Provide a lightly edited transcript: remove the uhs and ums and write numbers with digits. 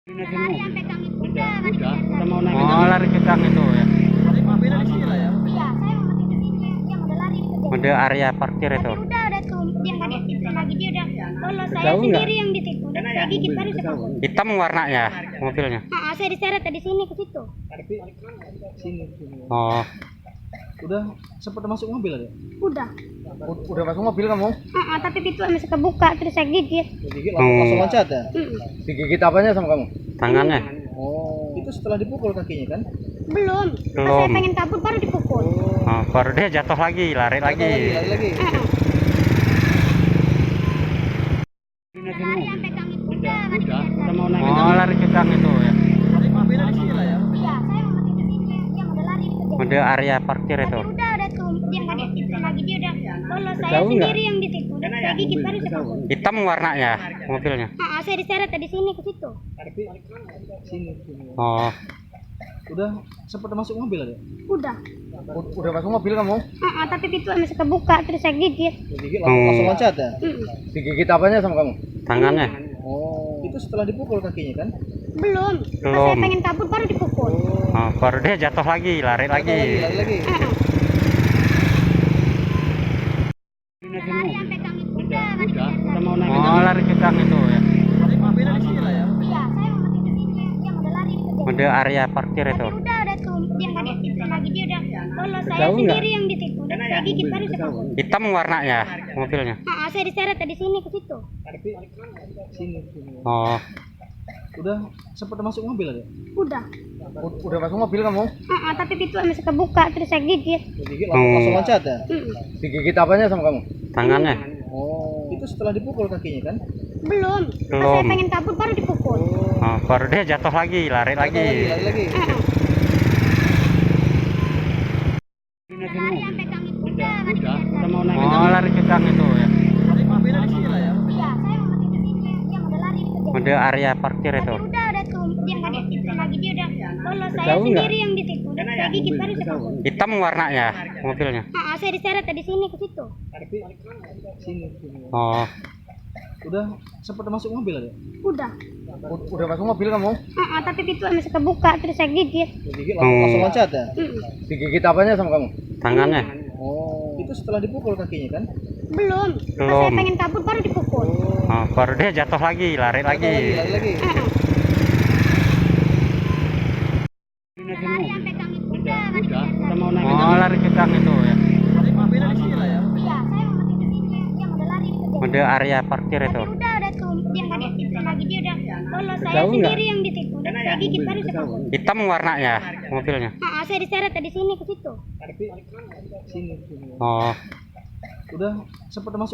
Lari yang pegang itu udah mau naik. Oh, lari ke gang itu ya. Tadi mampirnya di sini lah ya. iya saya mau makin kesini dia udah lari ke Udah area parkir tapi itu. udah tuh dia nggak diaktifkan lagi dia udah lolos saya Jauh nggak? sendiri yang ditipu dan saya gigit baru sekabut. Hitam warnanya mobilnya. Saya diseret tadi sini ke situ. Sini. Oh, Udah sempat masuk mobil ada? Udah Udah masuk mobil kamu? tapi pintu masih kebuka terus saya gigit. Digigit langsung loncat ya? Digigit apanya sama kamu? tangannya. Oh, itu setelah dipukul kakinya kan? Belum. Pas saya pengen kabur baru dipukul. Oh, baru dia jatuh lagi, lari lagi. Lari. Lari yang pegang itu udah mau naik. Oh, lari ke gang itu ya. Tadi mampirnya di sini lah ya. iya saya mau makin kesini dia udah lari ke Udah area parkir itu. tapi udah tuh dia nggak diaktifkan lagi dia udah lolos saya Jauh nggak? sendiri yang ditipu dan saya gigit baru sekabut. Hitam warnanya mobilnya. Saya diseret tadi sini ke situ. Sini. Oh, Udah sempat masuk mobil ada? Udah Udah masuk mobil kamu? tapi pintu masih kebuka terus saya gigit. Digigit langsung loncat ya? Digigit apanya sama kamu? tangannya. Oh, itu setelah dipukul kakinya kan? Belum. Pas saya pengen kabur baru dipukul. Oh, baru dia jatuh lagi, lari lagi. Lari. Lari yang pegang itu udah mau naik. Oh, lari ke gang itu ya. Tadi mampirnya di sini lah ya. iya saya mau makin kesini dia udah lari ke Udah area parkir itu. tapi udah tuh dia nggak diaktifkan lagi dia udah lolos saya Jauh nggak? sendiri yang ditipu dan saya gigit baru sekabut. Hitam warnanya mobilnya. Saya diseret tadi sini ke situ. Sini. Oh, Udah sempat masuk mobil ada? Udah Udah masuk mobil kamu? tapi pintu masih kebuka terus saya gigit. Digigit langsung loncat ya? Digigit apanya sama kamu? tangannya. Oh, itu setelah dipukul kakinya kan? Belum. Pas saya pengen kabur baru dipukul. Oh, baru dia jatuh lagi, lari lagi. Lari. Lari yang pegang itu udah mau naik. Oh, lari ke gang itu ya. Tadi mampirnya di sini lah ya. iya saya mau makin kesini dia udah lari ke Udah area parkir itu. tapi udah tuh dia nggak diaktifkan lagi dia udah lolos saya Jauh nggak? sendiri yang ditipu dan saya gigit baru sekabut. Hitam warnanya mobilnya. Saya diseret tadi sini ke situ. Sini. Oh, Udah sempat masuk mobil ada? Udah Udah masuk mobil kamu? tapi pintu masih kebuka terus saya gigit. Digigit langsung loncat ya? Digigit apanya sama kamu? tangannya. Oh, itu setelah dipukul kakinya kan? Belum. Pas saya pengen kabur baru dipukul. Oh, baru dia jatuh lagi, lari lagi. Lari. Lari yang pegang itu udah mau naik. Oh, lari ke gang itu ya. Tadi mampirnya di sini lah ya. iya saya mau makin kesini dia udah lari ke Udah area parkir itu. tapi udah tuh dia nggak diaktifkan lagi dia udah lolos saya Jauh nggak? sendiri yang ditipu dan saya gigit baru sekabut. Hitam warnanya mobilnya. Saya diseret tadi sini ke situ. Sini. Oh, Udah sempat masuk